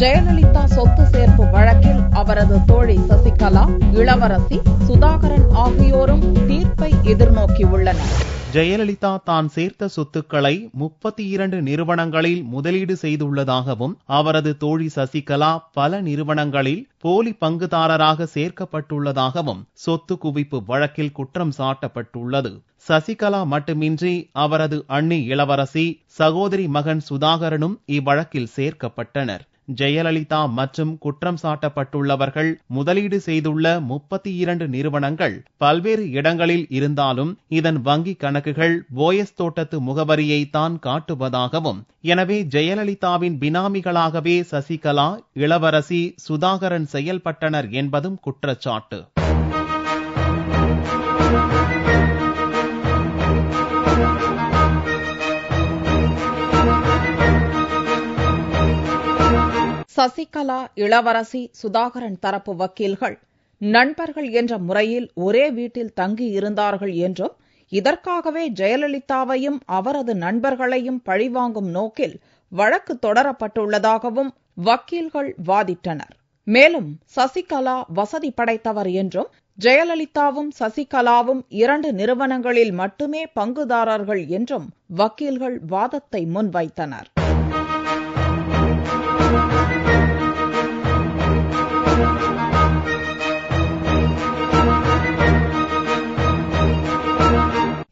ஜெயலலிதா சொத்து சேர்ப்பு வழக்கில் அவரது தோழி சசிகலா, இளவரசி, சுதாகரன் ஆகியோரும் தீர்ப்பை எதிர்நோக்கியுள்ளனர். ஜெயலலிதா தான் சேர்த்த சொத்துக்களை 32 நிறுவனங்களில் முதலீடு செய்துள்ளதாகவும், அவரது தோழி சசிகலா பல நிறுவனங்களில் போலி பங்குதாரராக சேர்க்கப்பட்டுள்ளதாகவும் சொத்து குவிப்பு வழக்கில் குற்றம் சாட்டப்பட்டுள்ளது. சசிகலா மட்டுமின்றி அவரது அண்ணி இளவரசி, சகோதரி மகன் சுதாகரனும் இவ்வழக்கில் சேர்க்கப்பட்டனர். ஜெயலலிதா மற்றும் குற்றம் சாட்டப்பட்டுள்ளவர்கள் முதலீடு செய்துள்ள 32 நிறுவனங்கள் பல்வேறு இடங்களில் இருந்தாலும் இதன் வங்கிக் கணக்குகள் போயஸ் தோட்டத்து முகவரியை தான் காட்டுவதாகவும், எனவே ஜெயலலிதாவின் பினாமிகளாகவே சசிகலா, இளவரசி, சுதாகரன் செயல்பட்டனர் என்பதும் குற்றச்சாட்டு. சசிகலா, இளவரசி, சுதாகரன் தரப்பு வக்கீல்கள் நண்பர்கள் என்ற முறையில் ஒரே வீட்டில் தங்கியிருந்தார்கள் என்றும், இதற்காகவே ஜெயலலிதாவையும் அவரது நண்பர்களையும் பழிவாங்கும் நோக்கில் வழக்கு தொடரப்பட்டுள்ளதாகவும் வக்கீல்கள் வாதிட்டனர். மேலும் சசிகலா வசதி படைத்தவர் என்றும், ஜெயலலிதாவும் சசிகலாவும் 2 நிறுவனங்களில் மட்டுமே பங்குதாரர்கள் என்றும் வக்கீல்கள் வாதத்தை முன்வைத்தனர்.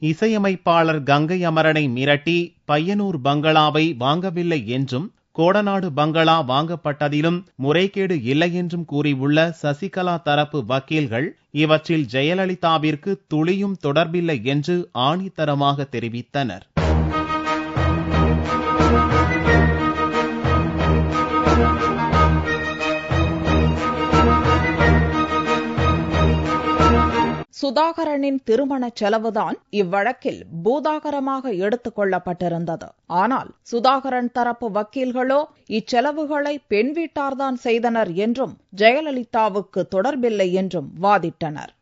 இசையமைப்பாளர் கங்கை அமரனை மிரட்டி பையனூர் பங்களாவை வாங்கவில்லை என்றும், கோடநாடு பங்களா வாங்கப்பட்டதிலும் முறைகேடு இல்லை என்றும் கூறியுள்ள சசிகலா தரப்பு வக்கீல்கள் இவற்றில் ஜெயலலிதாவிற்கு துளியும் தொடர்பில்லை என்று ஆணித்தரமாக தெரிவித்தனர். சுதாகரனின் திருமண செலவுதான் இவ்வழக்கில் பூதாகரமாக எடுத்துக் கொள்ளப்பட்டிருந்தது. ஆனால் சுதாகரன் தரப்பு வக்கீல்களோ இச்செலவுகளை பெண் வீட்டார்தான் செய்தனர் என்றும், ஜெயலலிதாவுக்கு தொடர்பில்லை என்றும் வாதிட்டனர்.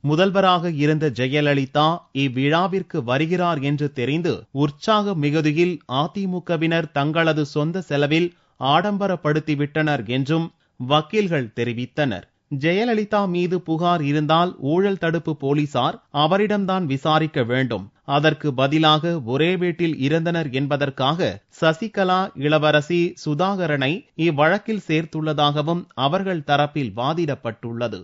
முதல்வராக இருந்த ஜெயலலிதா இவ்விழாவிற்கு வருகிறார் என்று தெரிந்து உற்சாக மிகுதியில் அதிமுகவினர் தங்களது சொந்த செலவில் ஆடம்பரப்படுத்திவிட்டனர் என்றும் வக்கீல்கள் தெரிவித்தனர். ஜெயலலிதா மீது புகார் இருந்தால் ஊழல் தடுப்பு போலீசார் அவரிடம்தான் விசாரிக்க வேண்டும். அதற்கு பதிலாக ஒரே வீட்டில் இருந்தனர் என்பதற்காக சசிகலா, இளவரசி, சுதாகரனை இவ்வழக்கில் சேர்த்துள்ளதாகவும் அவர்கள் தரப்பில் வாதிடப்பட்டுள்ளது.